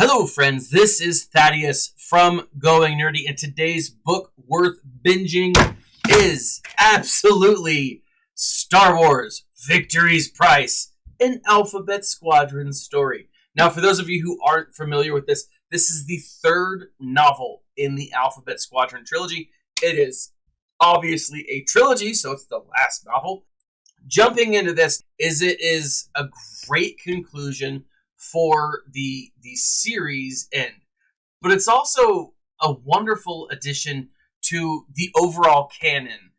Hello, friends. This is Thaddeus from Going Nerdy, and today's book worth binging is absolutely Star Wars Victory's Price, an Alphabet Squadron story. Now, for those of you who aren't familiar with this, this is the third novel in the Alphabet Squadron trilogy. It is obviously a trilogy, so it's the last novel. Jumping into this, it is a great conclusion for the series end, but it's also a wonderful addition to the overall canon.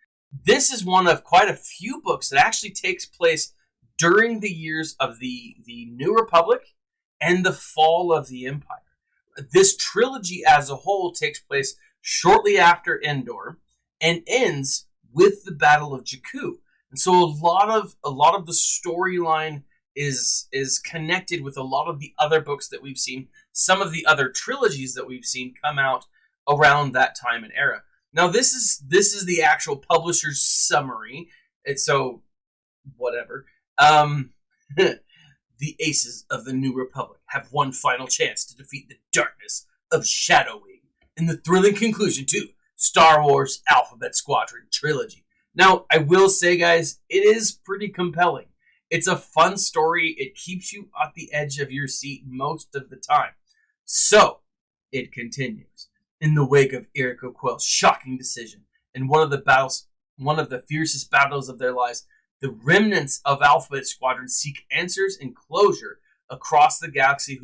This is one of quite a few books that actually takes place during the years of the New Republic and the fall of the Empire. This trilogy as a whole takes place shortly after Endor and ends with the Battle of Jakku. And so a lot of the storyline is connected with a lot of the other books that we've seen, some of the other trilogies that we've seen come out around that time and era. Now this is the actual publisher's summary. And so whatever. The aces of the New Republic have one final chance to defeat the darkness of Shadow Wing in the thrilling conclusion to Star Wars Alphabet Squadron trilogy. Now, I will say, guys, it is pretty compelling. It's a fun story. It keeps you at the edge of your seat most of the time. So, it continues. In the wake of Eric O'Quell's shocking decision, and one of the fiercest battles of their lives, the remnants of Alphabet Squadron seek answers and closure across the galaxy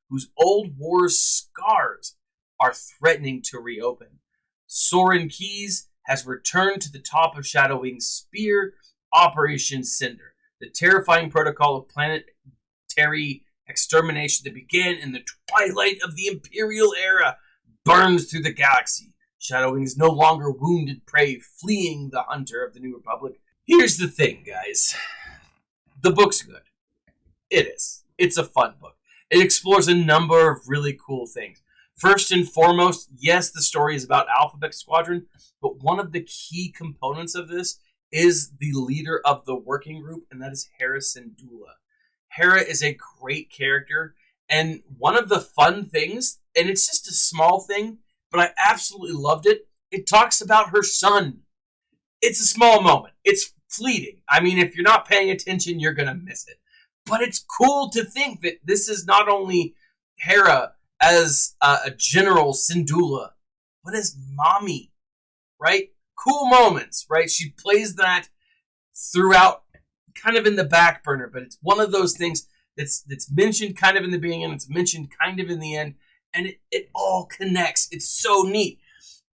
whose old war's scars are threatening to reopen. Soran Keys has returned to the top of Shadow Wing's spear, Operation Cinder, the terrifying protocol of planetary extermination that began in the twilight of the Imperial era burns through the galaxy. Shadow Wing is no longer wounded prey fleeing the hunter of the New Republic. Here's the thing, guys. The book's good. It is. It's a fun book. It explores a number of really cool things. First and foremost, yes, the story is about Alphabet Squadron, but one of the key components of this is the leader of the working group, and that is Hera Syndulla. Hera is a great character, and one of the fun things, and it's just a small thing, but I absolutely loved it, it talks about her son. It's a small moment. It's fleeting. I mean, if you're not paying attention, you're going to miss it. But it's cool to think that this is not only Hera as a General Syndulla, but as mommy, right? Cool moments, right? She plays that throughout, kind of in the back burner, but it's one of those things that's mentioned kind of in the beginning and it's mentioned kind of in the end, and it all connects. It's so neat.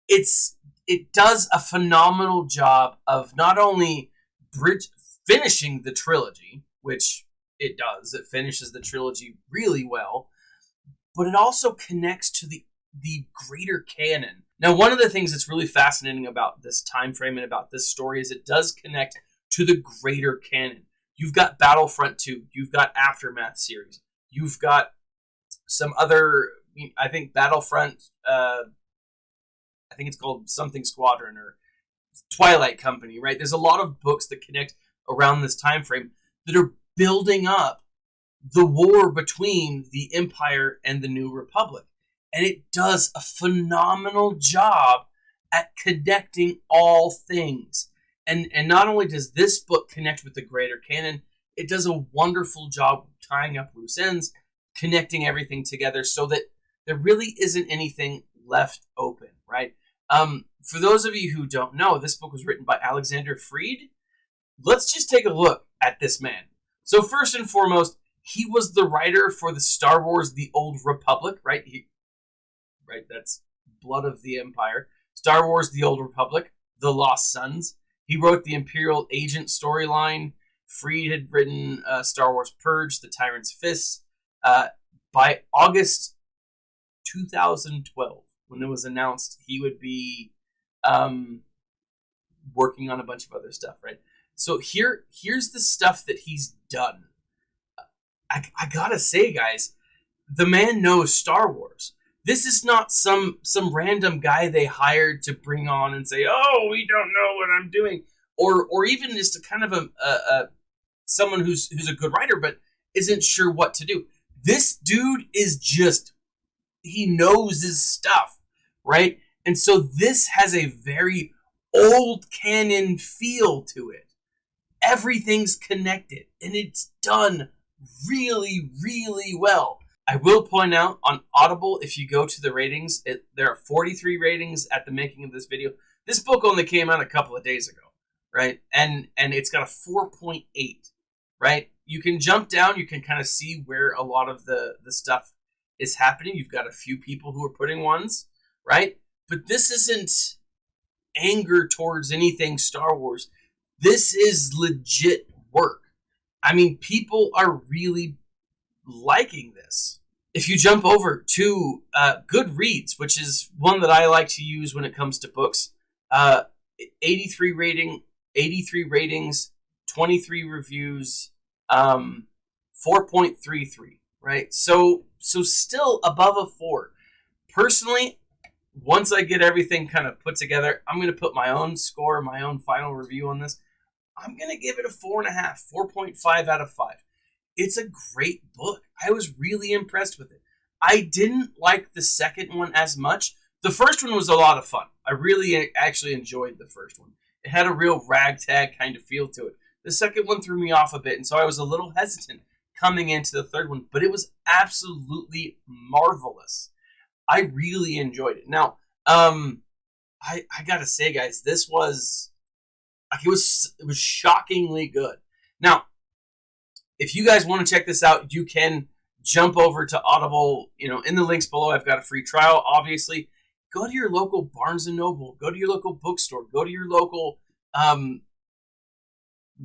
It does a phenomenal job of not only finishing the trilogy, which it does. It finishes the trilogy really well, but it also connects to the greater canon. Now, one of the things that's really fascinating about this time frame and about this story is it does connect to the greater canon. You've got Battlefront 2. You've got Aftermath series. You've got some other, I think Battlefront, I think it's called something Squadron or Twilight Company, right? There's a lot of books that connect around this time frame that are building up the war between the Empire and the New Republic. And it does a phenomenal job at connecting all things. And not only does this book connect with the greater canon, it does a wonderful job of tying up loose ends, connecting everything together so that there really isn't anything left open, right? For those of you who don't know, this book was written by Alexander Freed. Let's just take a look at this man. So first and foremost, he was the writer for the Star Wars The Old Republic, right? That's Blood of the Empire. Star Wars The Old Republic, The Lost Sons. He wrote the Imperial Agent storyline. Freed had written Star Wars Purge, The Tyrant's Fist. By August 2012, when it was announced he would be working on a bunch of other stuff, right? So here's the stuff that he's done. I gotta say, guys, the man knows Star Wars. This is not some random guy they hired to bring on and say, "Oh, we don't know what I'm doing," or even just a kind of a someone who's a good writer but isn't sure what to do. This dude is just, he knows his stuff, right? And so this has a very old canon feel to it. Everything's connected, and it's done really, really well. I will point out on Audible, if you go to the ratings, there are 43 ratings at the making of this video. This book only came out a couple of days ago, right? And it's got a 4.8, right? You can jump down, you can kind of see where a lot of the stuff is happening. You've got a few people who are putting ones, right? But this isn't anger towards anything Star Wars. This is legit work. I mean, people are really liking this. If you jump over to Goodreads, which is one that I like to use when it comes to books, 83 ratings, 23 reviews, 4.33, right? So still above a 4. Personally, once I get everything kind of put together, I'm going to put my own score, my own final review on this. I'm going to give it a 4.5, 4.5 out of 5. It's a great book. I was really impressed with it. I didn't like the second one as much. The first one was a lot of fun. I really actually enjoyed the first one. It had a real ragtag kind of feel to it. The second one threw me off a bit, and so I was a little hesitant coming into the third one, but it was absolutely marvelous. I really enjoyed it. Now, I gotta say, guys, this was like it was shockingly good. Now, if you guys want to check this out, you can jump over to Audible. You know, in the links below, I've got a free trial. Obviously, go to your local Barnes and Noble, go to your local bookstore, go to your local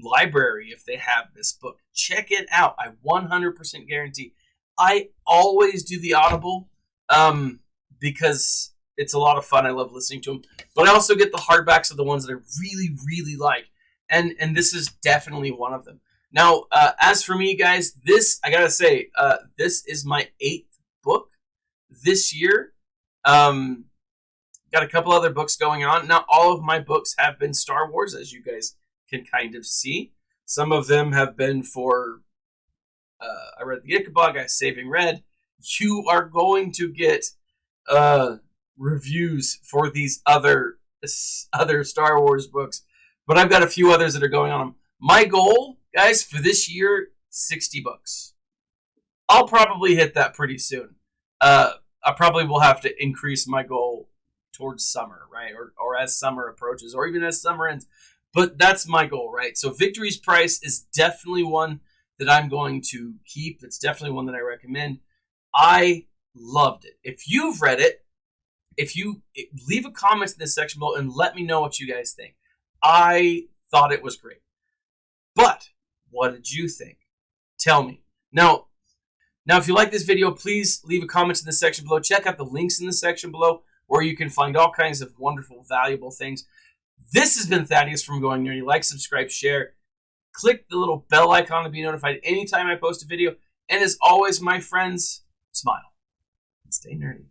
library if they have this book. Check it out. I 100% guarantee. I always do the Audible because it's a lot of fun. I love listening to them. But I also get the hardbacks of the ones that I really, really like. And this is definitely one of them. Now, as for me, guys, this, I gotta say, this is my 8th book this year. Got a couple other books going on. Not all of my books have been Star Wars, as you guys can kind of see. Some of them have been for, I read the Ichabod, I Saving Red. You are going to get reviews for these other Star Wars books. But I've got a few others that are going on. My goal, guys, for this year, 60 books. I'll probably hit that pretty soon. I probably will have to increase my goal towards summer, right? Or as summer approaches, or even as summer ends. But that's my goal, right? So Victory's Price is definitely one that I'm going to keep. It's definitely one that I recommend. I loved it. If you've read it, leave a comment in this section below and let me know what you guys think. I thought it was great. But what did you think? Tell me. Now, if you like this video, please leave a comment in the section below. Check out the links in the section below where you can find all kinds of wonderful, valuable things. This has been Thaddeus from Going Nerdy. Like, subscribe, share. Click the little bell icon to be notified anytime I post a video. And as always, my friends, smile and stay nerdy.